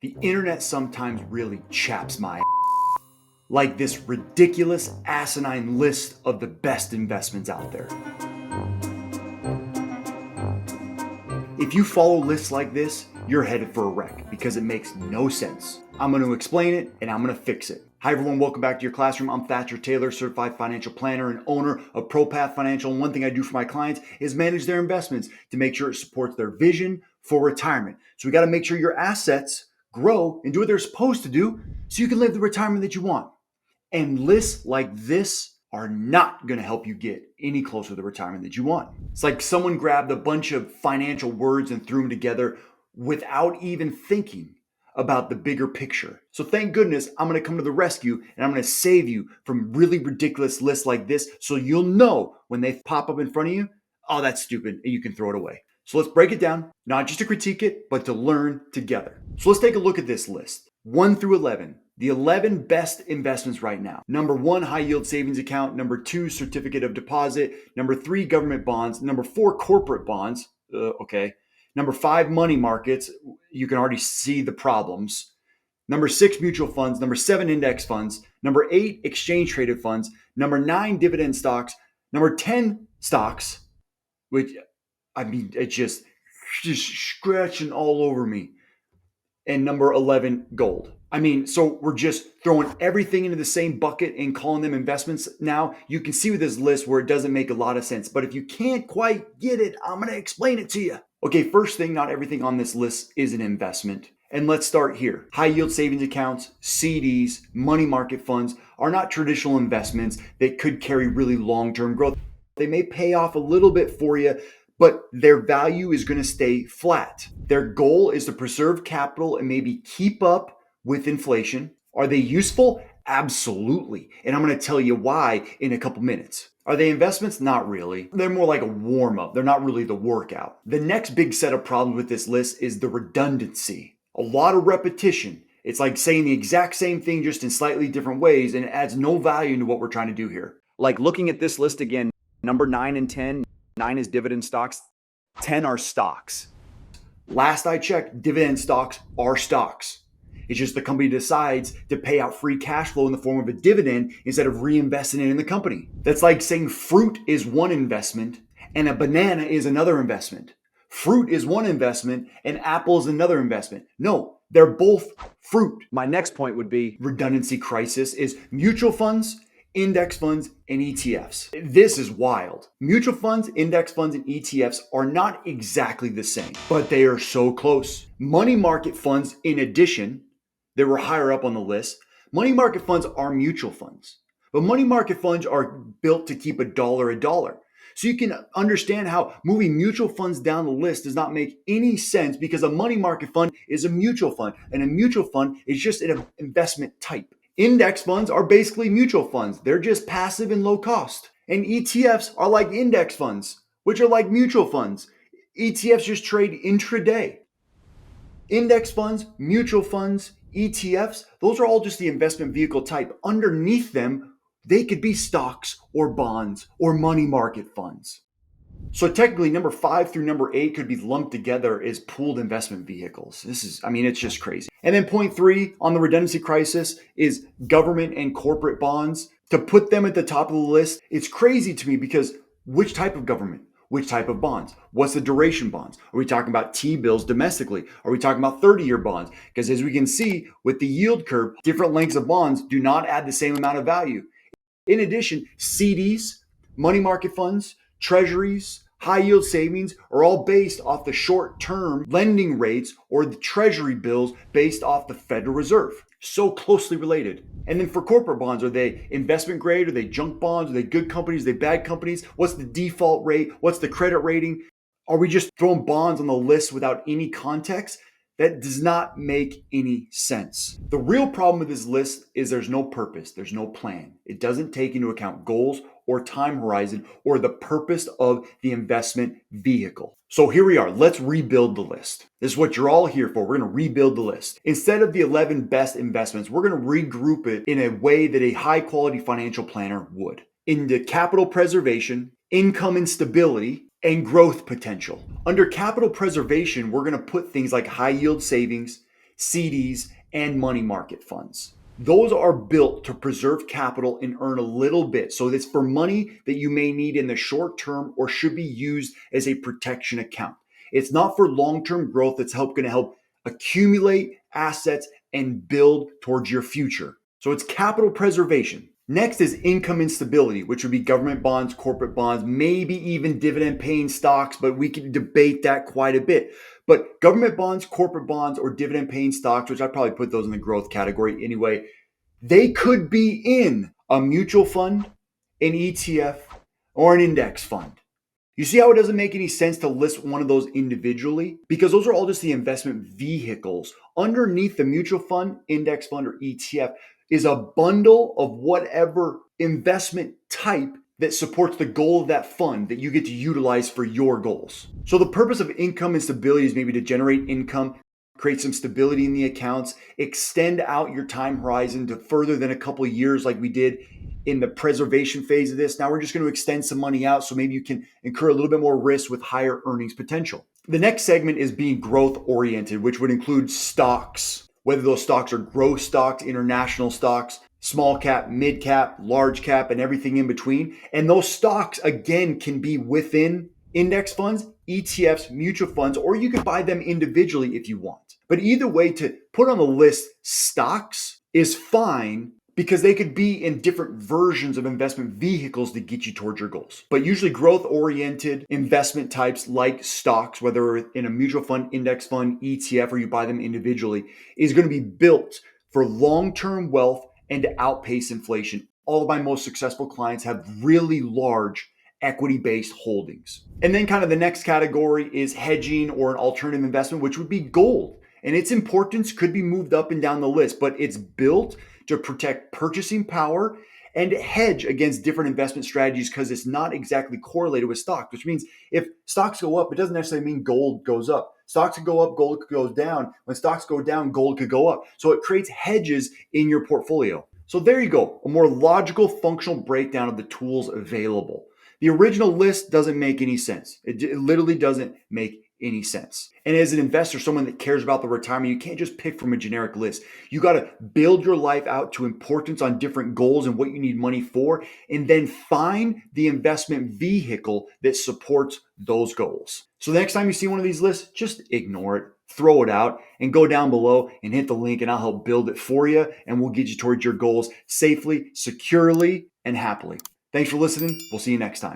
The internet sometimes really chaps my ass. Like this ridiculous, asinine list of the best investments out there. If you follow lists like this, you're headed for a wreck because it makes no sense. I'm going to explain it and I'm going to fix it. Hi everyone, welcome back to your classroom. I'm Thatcher Taylor, certified financial planner and owner of ProPath Financial. And one thing I do for my clients is manage their investments to make sure it supports their vision for retirement. So we got to make sure your assets grow and do what they're supposed to do so you can live the retirement that you want. And lists like this are not going to help you get any closer to the retirement that you want. It's like someone grabbed a bunch of financial words and threw them together without even thinking about the bigger picture. So thank goodness I'm going to come to the rescue and I'm going to save you from really ridiculous lists like this so you'll know when they pop up in front of you, oh, that's stupid, and you can throw it away. So let's break it down, not just to critique it, but to learn together. So let's take a look at this list. 1 through 11. The 11 best investments right now. Number 1, high yield savings account. Number 2, certificate of deposit. Number 3, government bonds. Number 4, corporate bonds. Number 5, money markets. You can already see the problems. Number 6, mutual funds. Number 7, index funds. Number 8, exchange traded funds. Number 9, dividend stocks. Number 10, stocks, which it's just scratching all over me. And number 11, gold. So we're just throwing everything into the same bucket and calling them investments now. You can see with this list where it doesn't make a lot of sense. But if you can't quite get it, I'm going to explain it to you. Okay, first thing, not everything on this list is an investment. And let's start here. High yield savings accounts, CDs, money market funds are not traditional investments that could carry really long-term growth. They may pay off a little bit for you, but their value is going to stay flat. Their goal is to preserve capital and maybe keep up with inflation. Are they useful? Absolutely. And I'm going to tell you why in a couple minutes. Are they investments? Not really. They're more like a warm-up. They're not really the workout. The next big set of problems with this list is the redundancy. A lot of repetition. It's like saying the exact same thing just in slightly different ways, and it adds no value to what we're trying to do here. Like looking at this list again, number 9 and 10, 9 is dividend stocks, 10 are stocks. Last I checked, dividend stocks are stocks. It's just the company decides to pay out free cash flow in the form of a dividend instead of reinvesting it in the company. That's like saying fruit is one investment and a banana is another investment. Fruit is one investment and apple is another investment. No, they're both fruit. My next point would be redundancy crisis is mutual funds, index funds, and ETFs. This is wild. Mutual funds, index funds, and ETFs are not exactly the same, but they are so close. Money market funds, in addition, they were higher up on the list. Money market funds are mutual funds, but money market funds are built to keep a dollar. So you can understand how moving mutual funds down the list does not make any sense because a money market fund is a mutual fund, and a mutual fund is just an investment type. Index funds are basically mutual funds. They're just passive and low cost. And ETFs are like index funds, which are like mutual funds. ETFs just trade intraday. Index funds, mutual funds, ETFs, those are all just the investment vehicle type. Underneath them, they could be stocks or bonds or money market funds. So technically, number 5 through number 8 could be lumped together as pooled investment vehicles. It's just crazy. And then point 3 on the redundancy crisis is government and corporate bonds. To put them at the top of the list, it's crazy to me because which type of government? Which type of bonds? What's the duration bonds? Are we talking about T-bills domestically? Are we talking about 30-year bonds? Because as we can see with the yield curve, different lengths of bonds do not add the same amount of value. In addition, CDs, money market funds, treasuries, high yield savings are all based off the short-term lending rates or the treasury bills based off the Federal Reserve. So closely related. And then for corporate bonds, are they investment grade? Are they junk bonds? Are they good companies? Are they bad companies? What's the default rate? What's the credit rating? Are we just throwing bonds on the list without any context? That does not make any sense. The real problem with this list is there's no purpose, there's no plan. It doesn't take into account goals or time horizon or the purpose of the investment vehicle. So here we are, let's rebuild the list. This is what you're all here for. We're gonna rebuild the list. Instead of the 11 best investments, we're gonna regroup it in a way that a high quality financial planner would. Into capital preservation, income and stability, and growth potential. Under capital preservation, we're going to put things like high yield savings, CDs, and money market funds. Those are built to preserve capital and earn a little bit. So it's for money that you may need in the short term or should be used as a protection account. It's not for long-term growth. It's going to help accumulate assets and build towards your future. So it's capital preservation. Next is income instability, which would be government bonds, corporate bonds, maybe even dividend paying stocks, but we can debate that quite a bit. But government bonds, corporate bonds, or dividend paying stocks, which I'd probably put those in the growth category anyway, they could be in a mutual fund, an ETF, or an index fund. You see how it doesn't make any sense to list one of those individually? Because those are all just the investment vehicles. Underneath the mutual fund, index fund, or ETF is a bundle of whatever investment type that supports the goal of that fund that you get to utilize for your goals. So the purpose of income and stability is maybe to generate income, create some stability in the accounts, extend out your time horizon to further than a couple of years like we did in the preservation phase of this. Now we're just going to extend some money out so maybe you can incur a little bit more risk with higher earnings potential. The next segment is being growth oriented, which would include stocks, whether those stocks are growth stocks, international stocks, small cap, mid cap, large cap, and everything in between. And those stocks, again, can be within index funds, ETFs, mutual funds, or you can buy them individually if you want. But either way, to put on the list stocks is fine because they could be in different versions of investment vehicles to get you towards your goals. But usually growth-oriented investment types like stocks, whether in a mutual fund, index fund, ETF, or you buy them individually, is going to be built for long-term wealth and to outpace inflation. All of my most successful clients have really large equity-based holdings. And then kind of the next category is hedging or an alternative investment, which would be gold. And its importance could be moved up and down the list, but it's built to protect purchasing power and hedge against different investment strategies because it's not exactly correlated with stocks, which means if stocks go up, it doesn't necessarily mean gold goes up. Stocks could go up, gold could go down. When stocks go down, gold could go up. So it creates hedges in your portfolio. So there you go, a more logical, functional breakdown of the tools available. The original list doesn't make any sense. It literally doesn't make any sense. And as an investor, someone that cares about the retirement, you can't just pick from a generic list. You got to build your life out to importance on different goals and what you need money for, and then find the investment vehicle that supports those goals. So the next time you see one of these lists, just ignore it, throw it out, and go down below and hit the link, and I'll help build it for you, and we'll get you towards your goals safely, securely, and happily. Thanks for listening. We'll see you next time.